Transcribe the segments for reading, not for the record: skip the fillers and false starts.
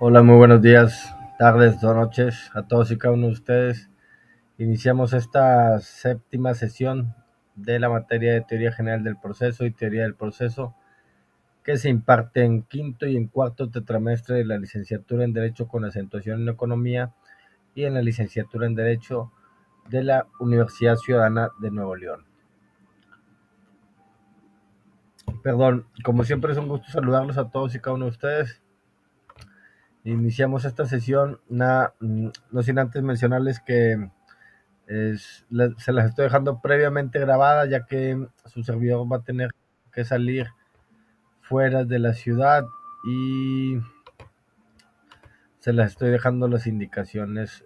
Hola, muy buenos días, tardes o noches a todos y cada uno de ustedes. Iniciamos esta séptima sesión de la materia de Teoría General del Proceso y Teoría del Proceso, que se imparte en quinto y en cuarto tetramestre de la licenciatura en Derecho con acentuación en Economía y en la licenciatura en Derecho de la Universidad Ciudadana de Nuevo León. Perdón, como siempre es un gusto saludarlos a todos y cada uno de ustedes. Iniciamos esta sesión, no sin antes mencionarles que se las estoy dejando previamente grabadas, ya que su servidor va a tener que salir fuera de la ciudad y se las estoy dejando las indicaciones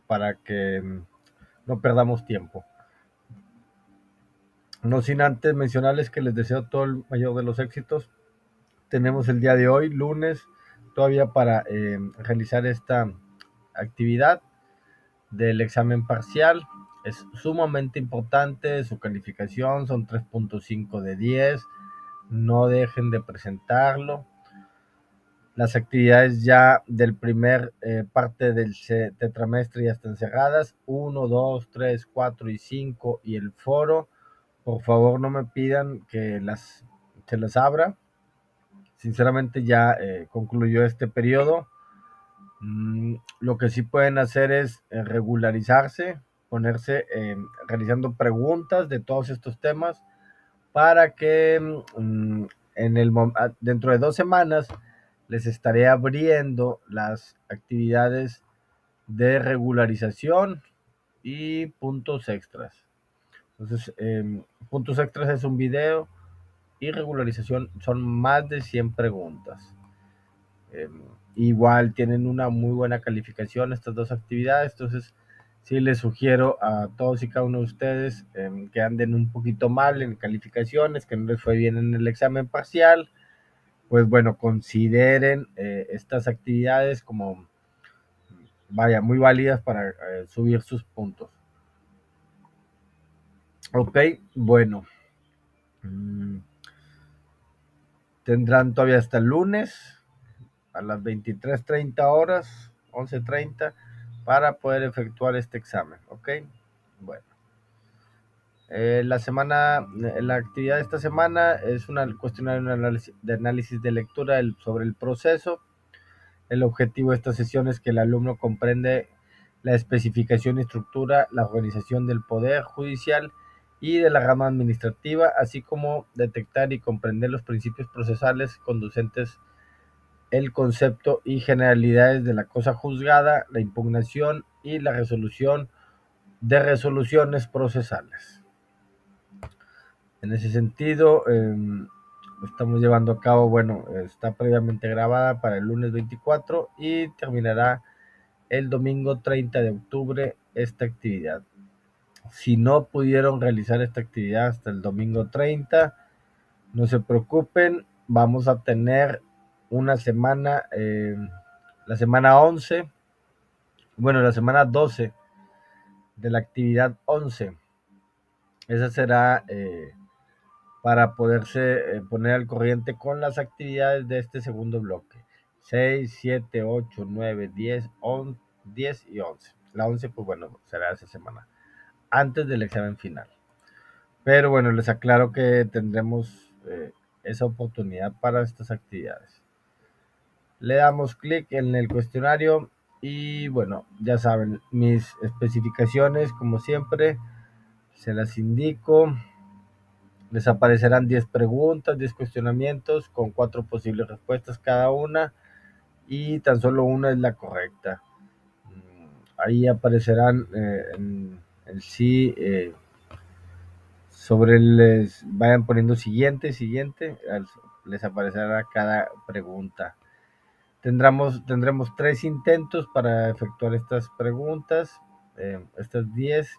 para que no perdamos tiempo. No sin antes mencionarles que les deseo todo el mayor de los éxitos. Tenemos el día de hoy, lunes, todavía para realizar esta actividad del examen parcial. Es sumamente importante su calificación, son 3.5 de 10. No dejen de presentarlo. Las actividades ya del primer parte del tetramestre ya están cerradas. 1, 2, 3, 4 y 5 y el foro. Por favor, no me pidan que se las abra. Sinceramente ya concluyó este periodo. Lo que sí pueden hacer es regularizarse, ponerse realizando preguntas de todos estos temas para que dentro de 2 semanas les estaré abriendo las actividades de regularización y puntos extras. Entonces, puntos extras es un video y regularización son más de 100 preguntas. Eh, Igual tienen una muy buena calificación estas dos actividades, entonces sí les sugiero a todos y cada uno de ustedes que anden un poquito mal en calificaciones, que no les fue bien en el examen parcial, pues bueno, consideren estas actividades como, vaya, muy válidas para subir sus puntos. Ok, bueno, mm, tendrán todavía hasta el lunes a las 23:30 horas, 11:30, para poder efectuar este examen, ¿ok? Bueno, la actividad de esta semana es una cuestionario de análisis de lectura sobre el proceso. El objetivo de esta sesión es que el alumno comprende la especificación y estructura, la organización del poder judicial y de la rama administrativa, así como detectar y comprender los principios procesales conducentes, el concepto y generalidades de la cosa juzgada, la impugnación y la resolución de resoluciones procesales. En ese sentido, estamos llevando a cabo, bueno, está previamente grabada para el lunes 24 y terminará el domingo 30 de octubre esta actividad. Si no pudieron realizar esta actividad hasta el domingo 30, no se preocupen, vamos a tener una semana, la semana 11, bueno, la semana 12 de la actividad 11. Esa será para poderse poner al corriente con las actividades de este segundo bloque. 6, 7, 8, 9, 10, 11, 10 y 11. La 11, pues bueno, será esa semana, antes del examen final. Pero bueno, les aclaro que tendremos esa oportunidad para estas actividades. Le damos clic en el cuestionario y bueno, ya saben, mis especificaciones, como siempre, se las indico. Les aparecerán 10 preguntas, 10 cuestionamientos con 4 posibles respuestas cada una y tan solo una es la correcta. Ahí aparecerán en sí, les vayan poniendo siguiente, les aparecerá cada pregunta. Tendremos 3 intentos para efectuar estas preguntas, estas 10,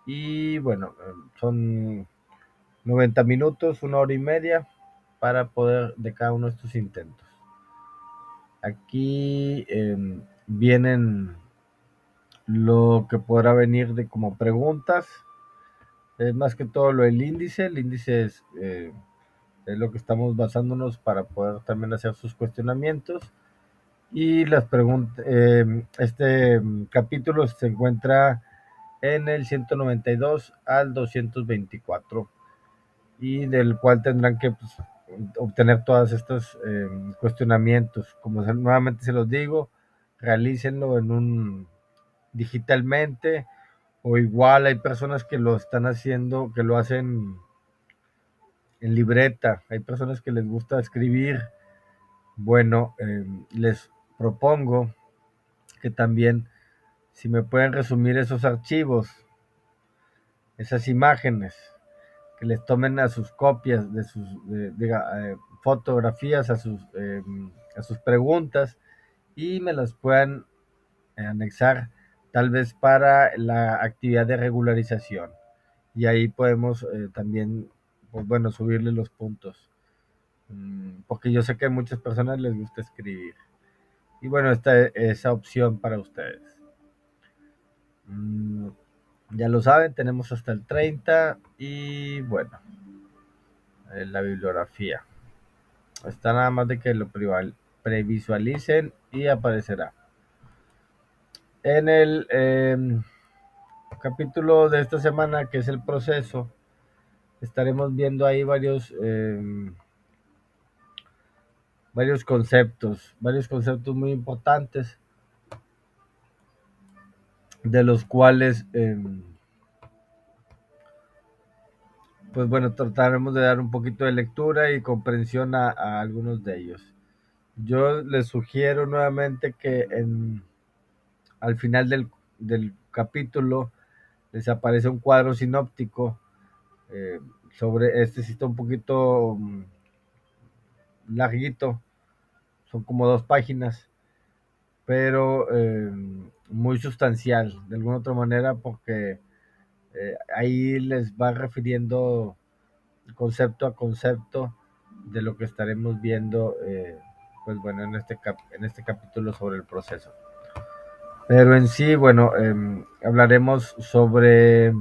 y bueno, son 90 minutos, 1 hora y media para poder de cada uno de estos intentos. Aquí vienen lo que podrá venir de como preguntas. Es más que todo lo del índice. El índice es lo que estamos basándonos para poder también hacer sus cuestionamientos. Y las preguntas, capítulo se encuentra en el 192 al 224 y del cual tendrán que pues, obtener todos estos cuestionamientos. Como nuevamente se los digo, realícenlo en un digitalmente, o igual hay personas que lo están haciendo, que lo hacen en libreta, hay personas que les gusta escribir. Bueno, les propongo que también, si me pueden resumir esos archivos, esas imágenes, que les tomen a sus copias de sus fotografías a sus preguntas y me las puedan anexar tal vez para la actividad de regularización. Y ahí podemos también, pues bueno, subirle los puntos. Porque yo sé que a muchas personas les gusta escribir. Y bueno, esta es esa opción para ustedes. Mm, ya lo saben, tenemos hasta el 30 y bueno, la bibliografía. Está nada más de que lo previsualicen y aparecerá. En el capítulo de esta semana, que es el proceso, estaremos viendo ahí varios conceptos muy importantes, de los cuales, pues bueno, trataremos de dar un poquito de lectura y comprensión a algunos de ellos. Yo les sugiero nuevamente que al final del capítulo les aparece un cuadro sinóptico eh, sobre este, sí está un poquito larguito, son como 2 páginas, pero muy sustancial de alguna otra manera, porque ahí les va refiriendo concepto a concepto de lo que estaremos viendo, pues bueno, en este capítulo sobre el proceso. Pero en sí, bueno, hablaremos sobre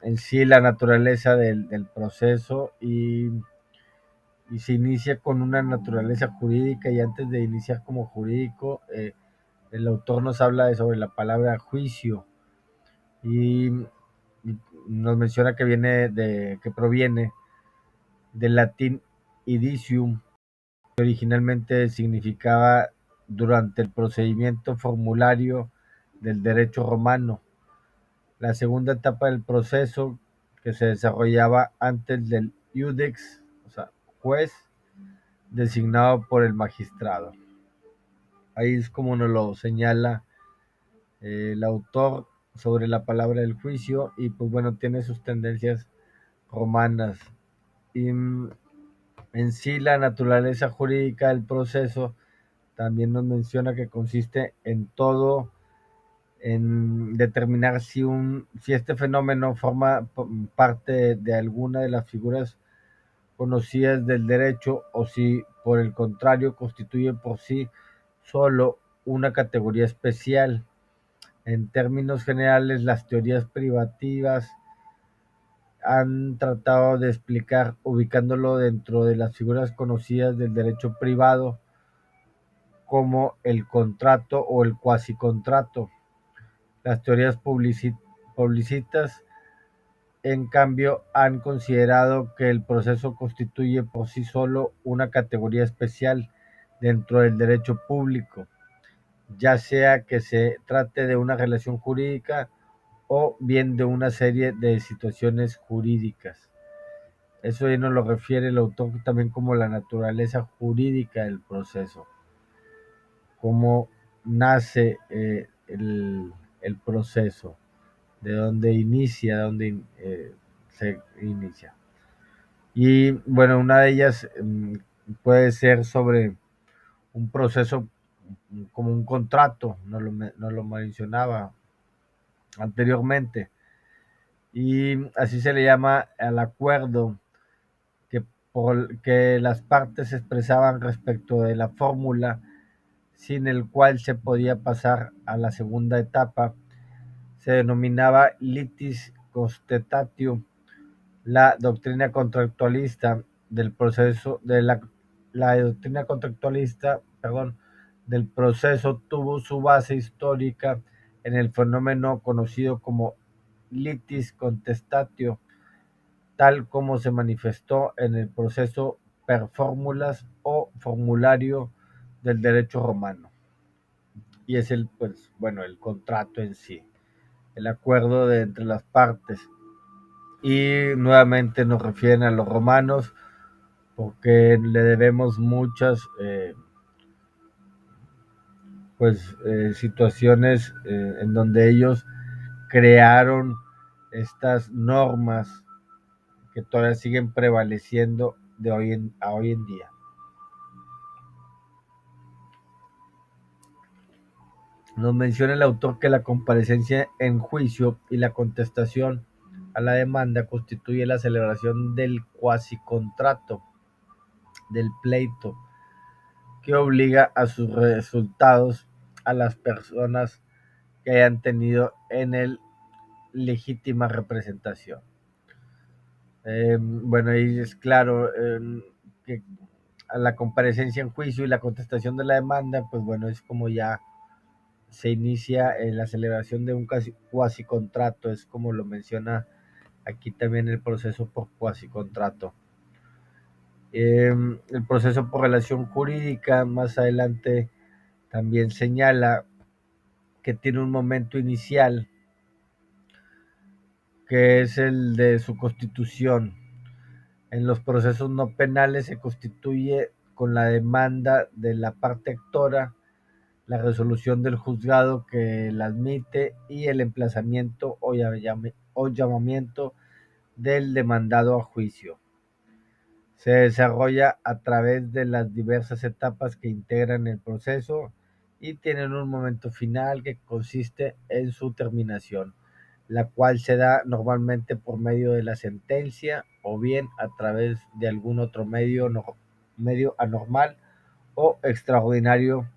en sí la naturaleza del proceso y se inicia con una naturaleza jurídica, y antes de iniciar como jurídico, el autor nos habla sobre la palabra juicio y nos menciona que proviene del latín idicium, que originalmente significaba durante el procedimiento formulario del derecho romano. La segunda etapa del proceso, que se desarrollaba antes del iudex, o sea, juez, designado por el magistrado. Ahí es como nos lo señala el autor sobre la palabra del juicio, y pues bueno, tiene sus tendencias romanas. Y en sí la naturaleza jurídica del proceso también nos menciona que consiste en todo, en determinar si este fenómeno forma parte de alguna de las figuras conocidas del derecho, o si por el contrario constituye por sí solo una categoría especial. En términos generales, las teorías privativas han tratado de explicar ubicándolo dentro de las figuras conocidas del derecho privado, como el contrato o el cuasicontrato. Las teorías publicistas, en cambio, han considerado que el proceso constituye por sí solo una categoría especial dentro del derecho público, ya sea que se trate de una relación jurídica o bien de una serie de situaciones jurídicas. Eso ahí nos lo refiere el autor también como la naturaleza jurídica del proceso, cómo nace el proceso, de dónde inicia, se inicia. Y bueno, una de ellas puede ser sobre un proceso como un contrato, nos lo mencionaba anteriormente, y así se le llama al acuerdo que las partes expresaban respecto de la fórmula sin el cual se podía pasar a la segunda etapa. Se denominaba litis constellatio. La doctrina contractualista del proceso de la doctrina contractualista, del proceso tuvo su base histórica en el fenómeno conocido como litis contestatio, tal como se manifestó en el proceso per formulas o formulario del derecho romano. Y es el contrato en sí, el acuerdo entre las partes. Y nuevamente nos refieren a los romanos porque le debemos muchas situaciones en donde ellos crearon estas normas que todavía siguen prevaleciendo de hoy en día. Nos menciona el autor que la comparecencia en juicio y la contestación a la demanda constituye la celebración del cuasicontrato, del pleito, que obliga a sus resultados a las personas que hayan tenido en él legítima representación. Ahí es claro que a la comparecencia en juicio y la contestación de la demanda, pues bueno, es como ya se inicia en la celebración de un cuasicontrato, es como lo menciona aquí también el proceso por cuasicontrato. El proceso por relación jurídica más adelante también señala que tiene un momento inicial que es el de su constitución. En los procesos no penales se constituye con la demanda de la parte actora, la resolución del juzgado que la admite y el emplazamiento o llamamiento del demandado a juicio. Se desarrolla a través de las diversas etapas que integran el proceso y tienen un momento final que consiste en su terminación, la cual se da normalmente por medio de la sentencia o bien a través de algún otro medio anormal o extraordinario,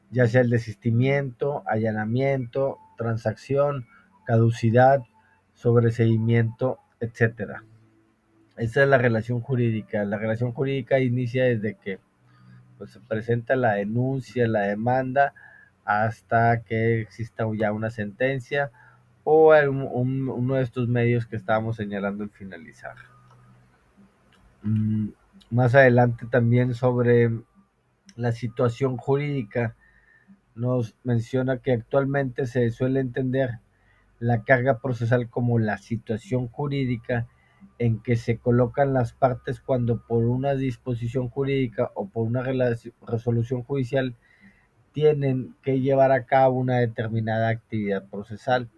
ya sea el desistimiento, allanamiento, transacción, caducidad, sobreseimiento, etc. Esa es la relación jurídica. La relación jurídica inicia desde que se presenta la denuncia, la demanda, hasta que exista ya una sentencia o uno de estos medios que estábamos señalando al finalizar. Más adelante también sobre la situación jurídica nos menciona que actualmente se suele entender la carga procesal como la situación jurídica en que se colocan las partes cuando por una disposición jurídica o por una resolución judicial tienen que llevar a cabo una determinada actividad procesal,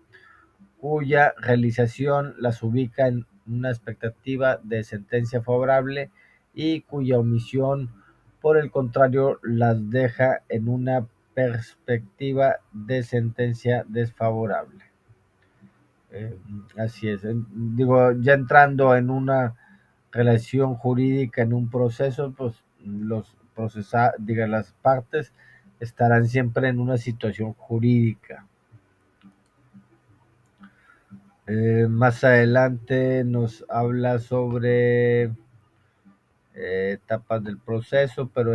cuya realización las ubica en una expectativa de sentencia favorable y cuya omisión, por el contrario, las deja en una perspectiva de sentencia desfavorable. Así es. Ya entrando en una relación jurídica, en un proceso, pues las partes estarán siempre en una situación jurídica. Más adelante nos habla sobre etapas del proceso, pero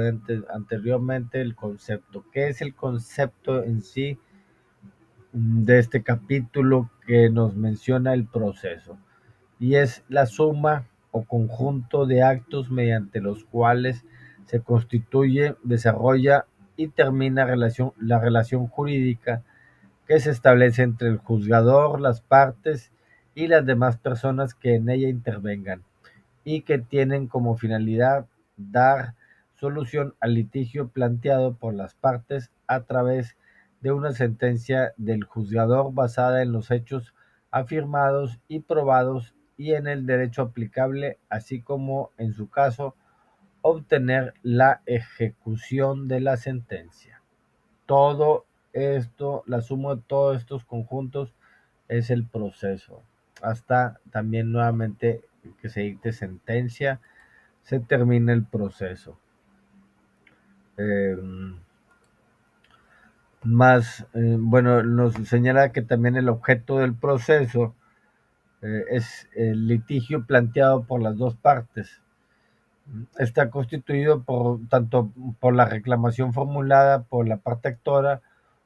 anteriormente el concepto. ¿Qué es el concepto en sí de este capítulo que nos menciona el proceso? Y es la suma o conjunto de actos mediante los cuales se constituye, desarrolla y termina la relación jurídica que se establece entre el juzgador, las partes y las demás personas que en ella intervengan, y que tienen como finalidad dar solución al litigio planteado por las partes a través de una sentencia del juzgador basada en los hechos afirmados y probados y en el derecho aplicable, así como, en su caso, obtener la ejecución de la sentencia. Todo esto, la suma de todos estos conjuntos es el proceso. Hasta también nuevamente que se dicte sentencia, se termina el proceso. Nos señala que también el objeto del proceso es el litigio planteado por las dos partes. Está constituido tanto por la reclamación formulada por la parte actora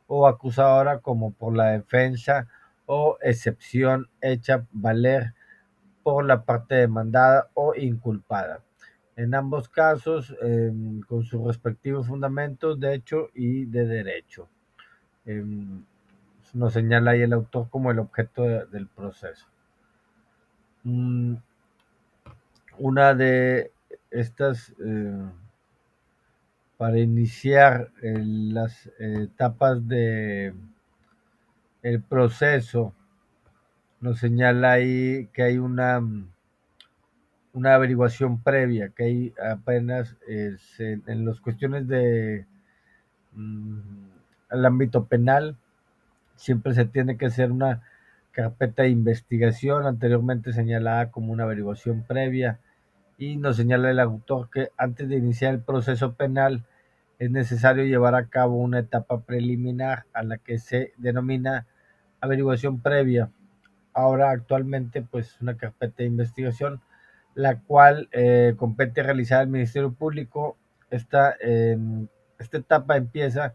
o acusadora como por la defensa o excepción hecha valer por la parte demandada o inculpada. En ambos casos, con sus respectivos fundamentos de hecho y de derecho. Nos señala ahí el autor como el objeto del proceso. Una de estas, para iniciar las etapas de el proceso, nos señala ahí que hay una averiguación previa, que hay apenas en las cuestiones de mm, el ámbito penal, siempre se tiene que hacer una carpeta de investigación anteriormente señalada como una averiguación previa, y nos señala el autor que antes de iniciar el proceso penal es necesario llevar a cabo una etapa preliminar a la que se denomina averiguación previa. Ahora actualmente pues una carpeta de investigación, la cual compete realizar al Ministerio Público. Esta etapa empieza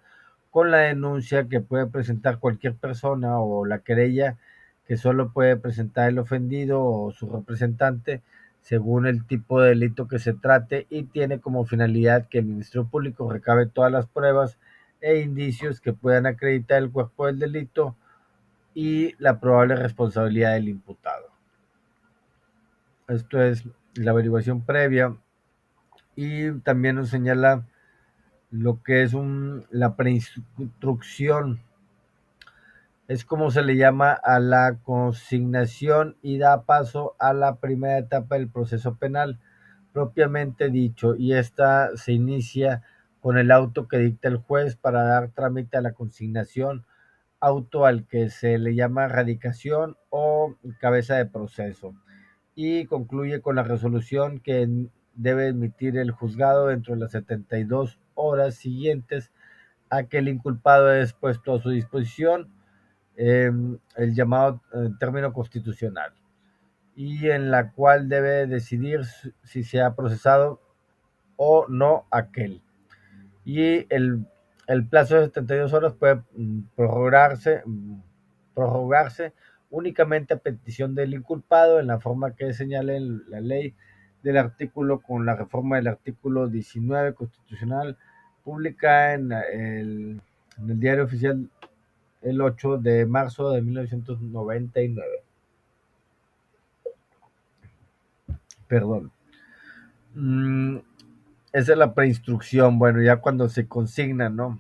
con la denuncia que puede presentar cualquier persona o la querella que solo puede presentar el ofendido o su representante según el tipo de delito que se trate, y tiene como finalidad que el Ministerio Público recabe todas las pruebas e indicios que puedan acreditar el cuerpo del delito y la probable responsabilidad del imputado. Esto es la averiguación previa, y también nos señala lo que es la preinstrucción. Es como se le llama a la consignación y da paso a la primera etapa del proceso penal propiamente dicho, y esta se inicia con el auto que dicta el juez para dar trámite a la consignación, auto al que se le llama radicación o cabeza de proceso, y concluye con la resolución que debe emitir el juzgado dentro de las 72 horas siguientes a que el inculpado es puesto a su disposición, el llamado término constitucional, y en la cual debe decidir si se ha procesado o no aquel. Y el plazo de 72 horas puede prorrogarse únicamente a petición del inculpado en la forma que señala en la ley del artículo con la reforma del artículo 19 constitucional, publicada en el Diario Oficial el 8 de marzo de 1999. Perdón. Mm, Esa es la preinstrucción. Bueno, ya cuando se consigna, ¿no?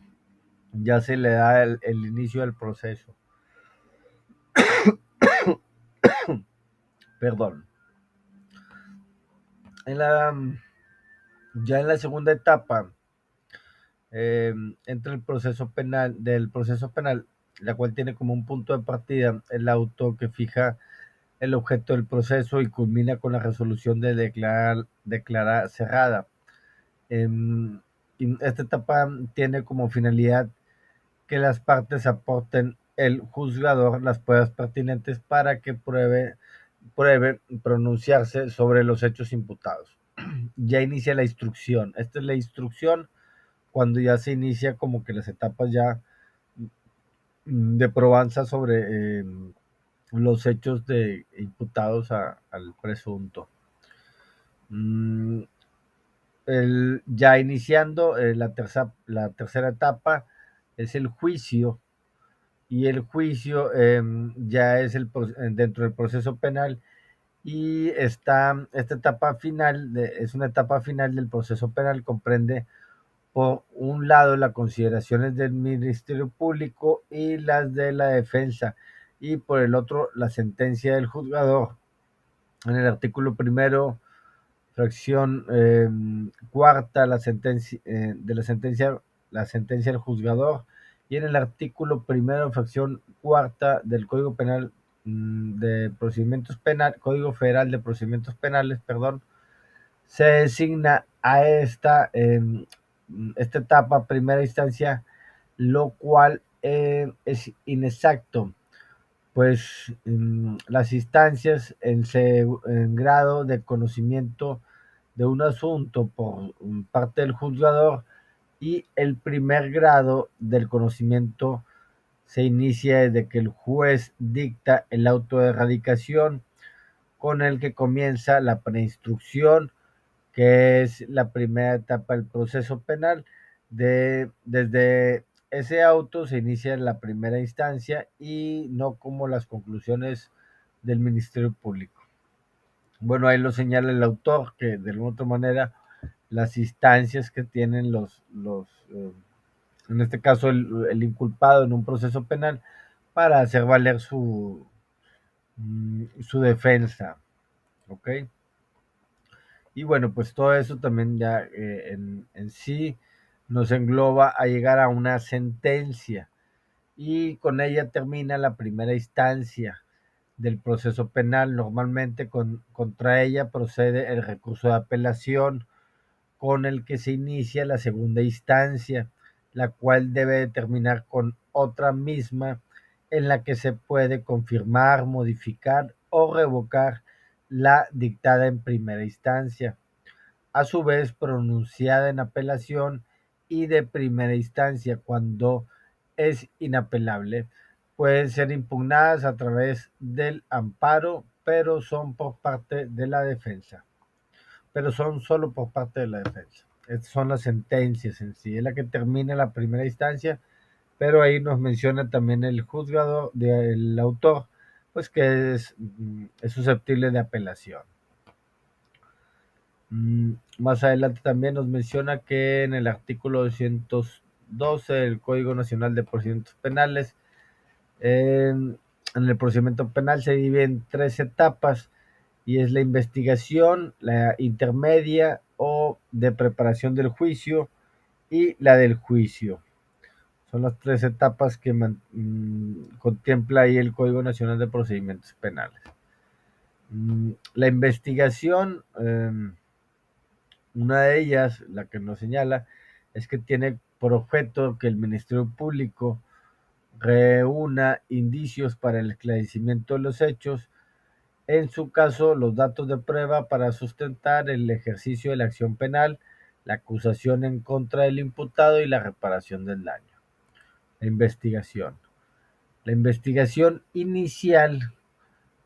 Ya se le da el inicio del proceso. Perdón. En la, ya en la segunda etapa, entra el proceso penal, la cual tiene como un punto de partida el auto que fija el objeto del proceso y culmina con la resolución de declarar cerrada. Y esta etapa tiene como finalidad que las partes aporten el juzgador las pruebas pertinentes para que pruebe pronunciarse sobre los hechos imputados. Ya inicia la instrucción. Esta es la instrucción cuando ya se inicia como que las etapas ya de probanza sobre los hechos imputados al presunto. Mm, ya iniciando la tercera etapa es el juicio, y el juicio ya es dentro del proceso penal, y esta etapa final es una etapa final del proceso penal. Comprende por un lado las consideraciones del Ministerio Público y las de la defensa, y por el otro la sentencia del juzgador. En el artículo primero, fracción cuarta, la sentencia del juzgador, y en el artículo primero, fracción cuarta del Código Penal de Procedimientos Penales, Código Federal de Procedimientos Penales, perdón, se designa a esta etapa primera instancia, lo cual es inexacto, pues las instancias en grado de conocimiento de un asunto por parte del juzgador, y el primer grado del conocimiento se inicia desde que el juez dicta el auto de erradicación, con el que comienza la preinstrucción, que es la primera etapa del proceso penal. Desde ese auto se inicia la primera instancia y no como las conclusiones del Ministerio Público. Bueno, ahí lo señala el autor, que de alguna otra manera las instancias que tienen en este caso el inculpado en un proceso penal, para hacer valer su defensa, ¿ok? Y bueno, pues todo eso también ya en sí nos engloba a llegar a una sentencia, y con ella termina la primera instancia del proceso penal. Normalmente contra ella procede el recurso de apelación, con el que se inicia la segunda instancia, la cual debe terminar con otra misma, en la que se puede confirmar, modificar o revocar la dictada en primera instancia, a su vez pronunciada en apelación y de primera instancia. Cuando es inapelable, pueden ser impugnadas a través del amparo, pero son por parte de la defensa, pero son solo por parte de la defensa. Estas son las sentencias en sí, es la que termina la primera instancia, pero ahí nos menciona también el juzgado del autor, pues que es susceptible de apelación. Más adelante también nos menciona que en el artículo 212 del Código Nacional de Procedimientos Penales, en el procedimiento penal se divide en tres etapas, y es la investigación, la intermedia o de preparación del juicio, y la del juicio. Son las tres etapas que contempla ahí el Código Nacional de Procedimientos Penales. La investigación, una de ellas, la que nos señala, es que tiene por objeto que el Ministerio Público reúna indicios para el esclarecimiento de los hechos, en su caso los datos de prueba para sustentar el ejercicio de la acción penal, la acusación en contra del imputado y la reparación del daño. La investigación. La investigación inicial,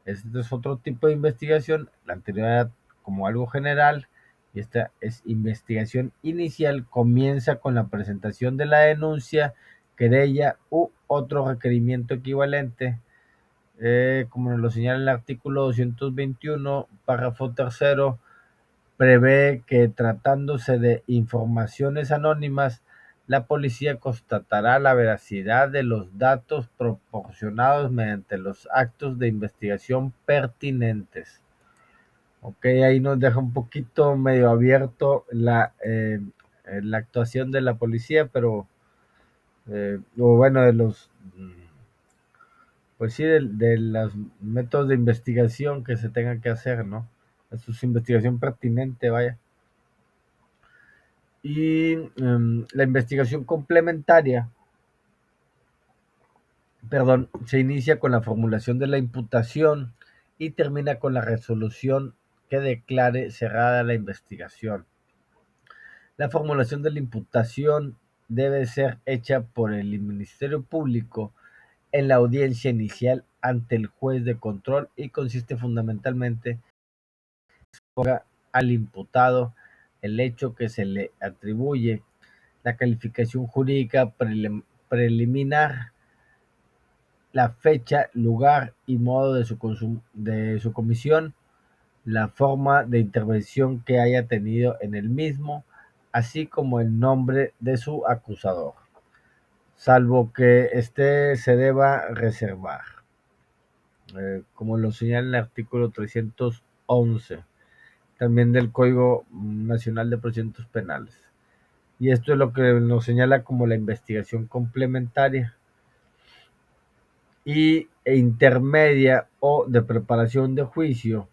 este es otro tipo de investigación, la anterior era como algo general, y esta es investigación inicial, comienza con la presentación de la denuncia, querella u otro requerimiento equivalente, como nos lo señala el artículo 221, párrafo tercero, prevé que tratándose de informaciones anónimas, la policía constatará la veracidad de los datos proporcionados mediante los actos de investigación pertinentes. Ok, ahí nos deja un poquito medio abierto la actuación de la policía, pero, o bueno, pues sí, de los métodos de investigación que se tengan que hacer, ¿no? Eso es investigación pertinente, vaya. Y la investigación complementaria, perdón, se inicia con la formulación de la imputación y termina con la resolución que declare cerrada la investigación. La formulación de la imputación debe ser hecha por el Ministerio Público en la audiencia inicial ante el juez de control, y consiste fundamentalmente en al imputado el hecho que se le atribuye, la calificación jurídica preliminar, la fecha, lugar y modo de su comisión, la forma de intervención que haya tenido en el mismo, así como el nombre de su acusador, salvo que éste se deba reservar, como lo señala el artículo 311 también del Código Nacional de Procedimientos Penales. Y esto es lo que nos señala como la investigación complementaria y intermedia o de preparación de juicio,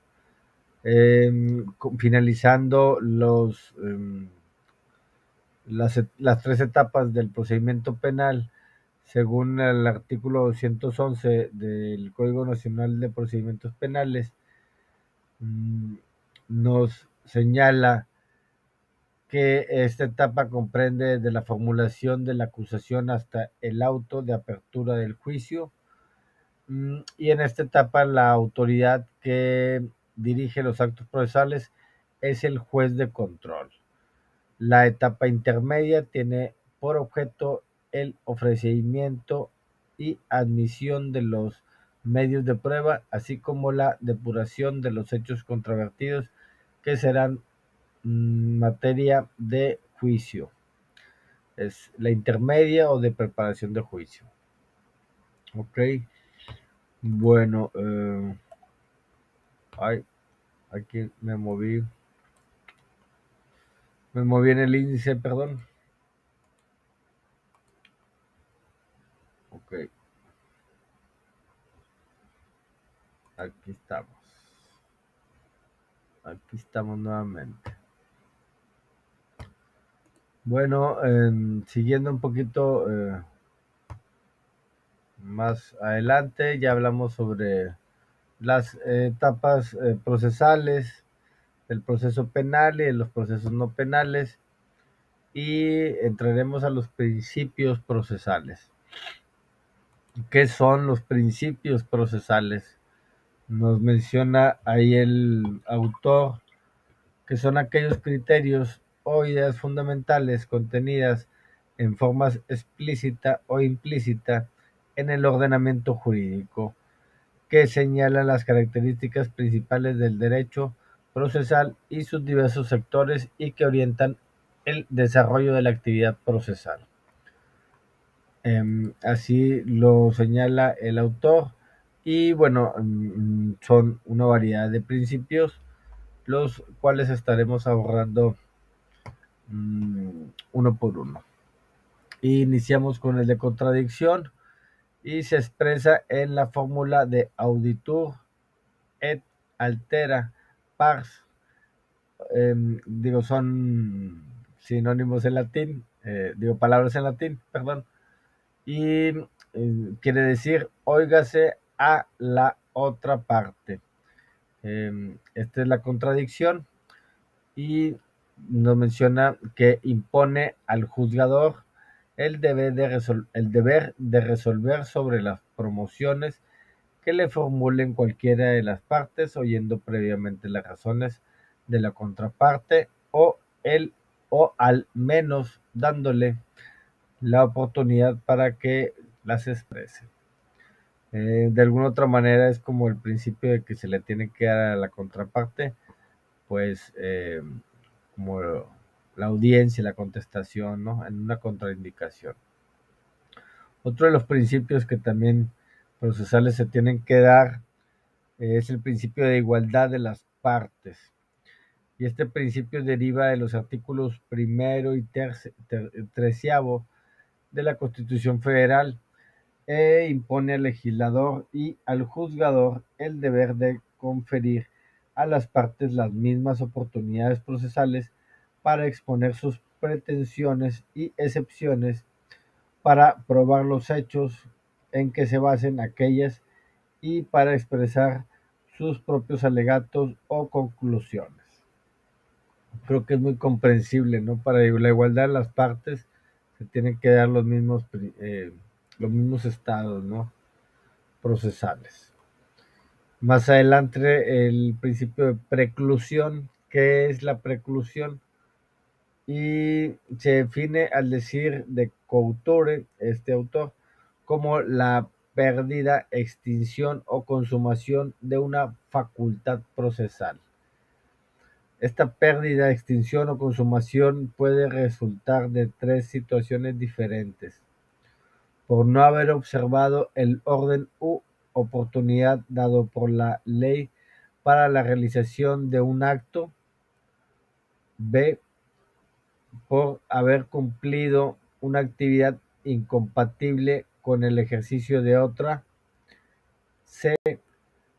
finalizando las tres etapas del procedimiento penal, según el artículo 211 del Código Nacional de Procedimientos Penales. Nos señala que esta etapa comprende desde la formulación de la acusación hasta el auto de apertura del juicio. Y en esta etapa la autoridad que dirige los actos procesales es el juez de control. La etapa intermedia tiene por objeto el ofrecimiento y admisión de los medios de prueba, así como la depuración de los hechos controvertidos que serán materia de juicio. Es la intermedia o de preparación de juicio. Ok, bueno, ay, aquí me moví en el índice, perdón. Ok, aquí estamos. Aquí estamos nuevamente. Bueno, siguiendo un poquito más adelante, ya hablamos sobre las etapas procesales, el proceso penal y de los procesos no penales, y entraremos a los principios procesales. ¿Qué son los principios procesales? Nos menciona ahí el autor que son aquellos criterios o ideas fundamentales contenidas en forma explícita o implícita en el ordenamiento jurídico, que señalan las características principales del derecho procesal y sus diversos sectores y que orientan el desarrollo de la actividad procesal. Así lo señala el autor y bueno, son una variedad de principios los cuales estaremos abordando uno por uno. Iniciamos con el de contradicción y se expresa en la fórmula de auditur et altera pars. Son sinónimos en latín, palabras en latín, perdón, y quiere decir óigase a la otra parte. Esta es la contradicción y nos menciona que impone al juzgador el deber de resolver sobre las promociones que le formulen cualquiera de las partes, oyendo previamente las razones de la contraparte o al menos dándole la oportunidad para que las exprese. De alguna otra manera es como el principio de que se le tiene que dar a la contraparte, pues como la audiencia, la contestación, ¿no? En una contraindicación. Otro de los principios que también procesales se tienen que dar es el principio de igualdad de las partes. Y este principio deriva de los artículos primero y treceavo de la Constitución Federal e impone al legislador y al juzgador el deber de conferir a las partes las mismas oportunidades procesales para exponer sus pretensiones y excepciones, para probar los hechos en que se basen aquellas y para expresar sus propios alegatos o conclusiones. Creo que es muy comprensible, ¿no? Para la igualdad de las partes se tienen que dar los mismos estados, ¿no? Procesales. Más adelante el principio de preclusión. ¿Qué es la preclusión? Y se define al decir de Couture, este autor, como la pérdida, extinción o consumación de una facultad procesal. Esta pérdida, extinción o consumación puede resultar de tres situaciones diferentes: por no haber observado el orden u oportunidad dado por la ley para la realización de un acto; b, por haber cumplido una actividad incompatible con el ejercicio de otra; c,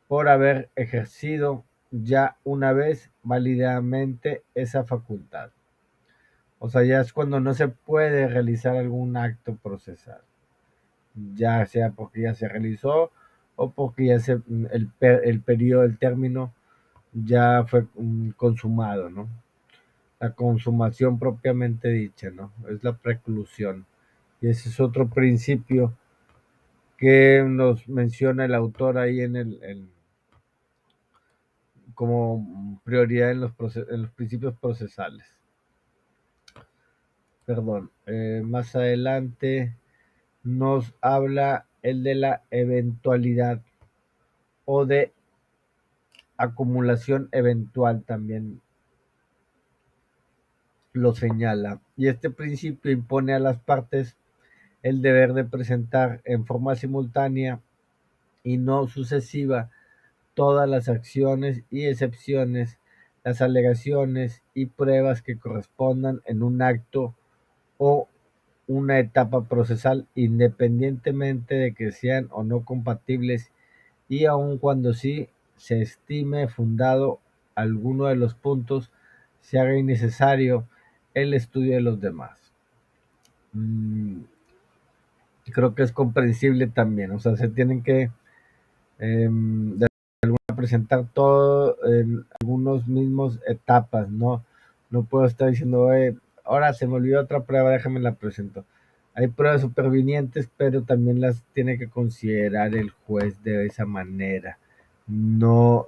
por haber ejercido ya una vez válidamente esa facultad. O sea, ya es cuando no se puede realizar algún acto procesal, ya sea porque ya se realizó o porque ya el periodo, el término ya fue consumado, ¿no? La consumación propiamente dicha, ¿no? Es la preclusión. Y ese es otro principio que nos menciona el autor ahí como prioridad en los principios procesales. Perdón, más adelante nos habla el de la eventualidad o de acumulación eventual también lo señala. Y este principio impone a las partes el deber de presentar en forma simultánea y no sucesiva todas las acciones y excepciones, las alegaciones y pruebas que correspondan en un acto o una etapa procesal, independientemente de que sean o no compatibles, y aun cuando sí se estime fundado alguno de los puntos, se haga innecesario el estudio de los demás. Creo que es comprensible también, o sea, se tienen que presentar todo en algunos mismos etapas, ¿no? No puedo estar diciendo, ahora se me olvidó otra prueba, déjame la presento. Hay pruebas supervinientes, pero también las tiene que considerar el juez de esa manera. No,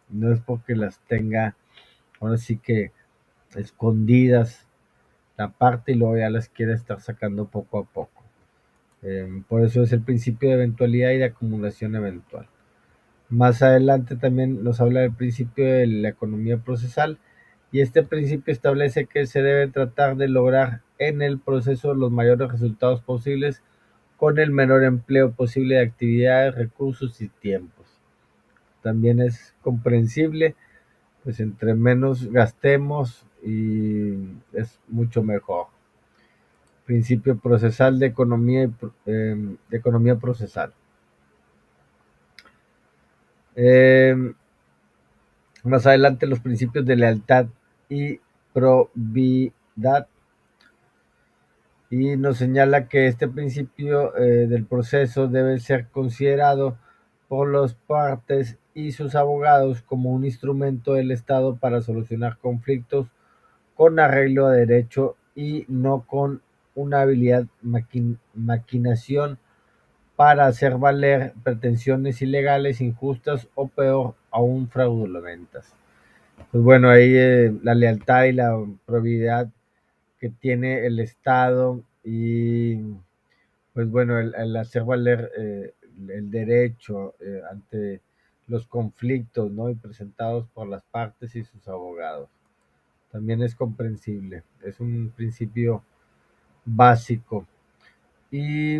no es porque las tenga, ahora sí que escondidas la parte y luego ya las quiere estar sacando poco a poco. Por eso es el principio de eventualidad y de acumulación eventual. Más adelante también nos habla del principio de la economía procesal, y este principio establece que se debe tratar de lograr en el proceso los mayores resultados posibles con el menor empleo posible de actividades, recursos y tiempos. También es comprensible, pues entre menos gastemos y es mucho mejor. Principio procesal de economía procesal. Eh, Más adelante los principios de lealtad y probidad, y nos señala que este principio del proceso debe ser considerado por las partes y sus abogados como un instrumento del Estado para solucionar conflictos con arreglo de derecho y no con una habilidad maquinación para hacer valer pretensiones ilegales, injustas o peor aún fraudulentas. Pues bueno, ahí la lealtad y la probidad que tiene el Estado y pues bueno, el hacer valer el derecho ante los conflictos, ¿no? Y presentados por las partes y sus abogados. También es comprensible, es un principio básico. Y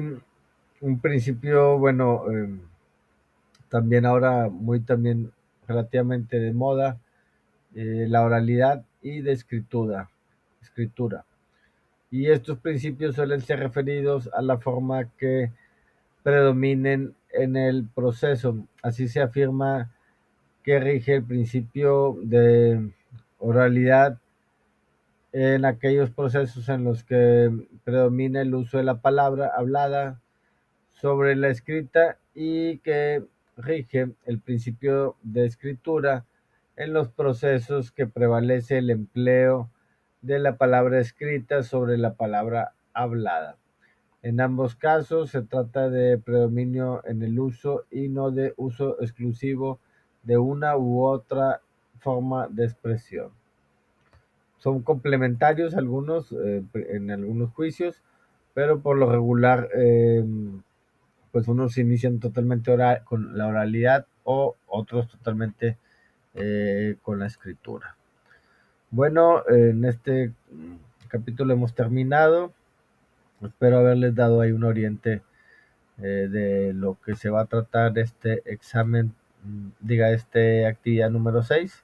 un principio, bueno, también ahora muy también relativamente de moda, la oralidad y de escritura. Y estos principios suelen ser referidos a la forma que predominen en el proceso. Así se afirma que rige el principio de oralidad en aquellos procesos en los que predomina el uso de la palabra hablada sobre la escrita, y que rige el principio de escritura en los procesos que prevalece el empleo de la palabra escrita sobre la palabra hablada. En ambos casos se trata de predominio en el uso y no de uso exclusivo de una u otra forma de expresión. Son complementarios algunos en algunos juicios, pero por lo regular pues unos inician totalmente con la oralidad o otros totalmente con la escritura. Bueno, en este capítulo hemos terminado. Espero haberles dado ahí un oriente de lo que se va a tratar este examen, este actividad número 6.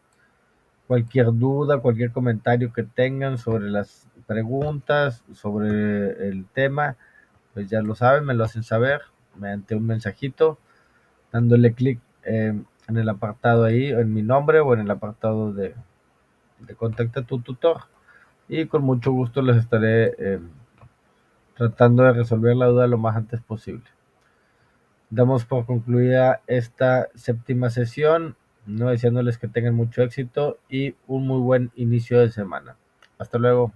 Cualquier duda, cualquier comentario que tengan sobre las preguntas, sobre el tema, pues ya lo saben, me lo hacen saber mediante un mensajito, dándole clic en el apartado ahí, en mi nombre o en el apartado de contacta a tu tutor. Y con mucho gusto les estaré tratando de resolver la duda lo más antes posible. Damos por concluida esta séptima sesión. no deseándoles que tengan mucho éxito y un muy buen inicio de semana. Hasta luego.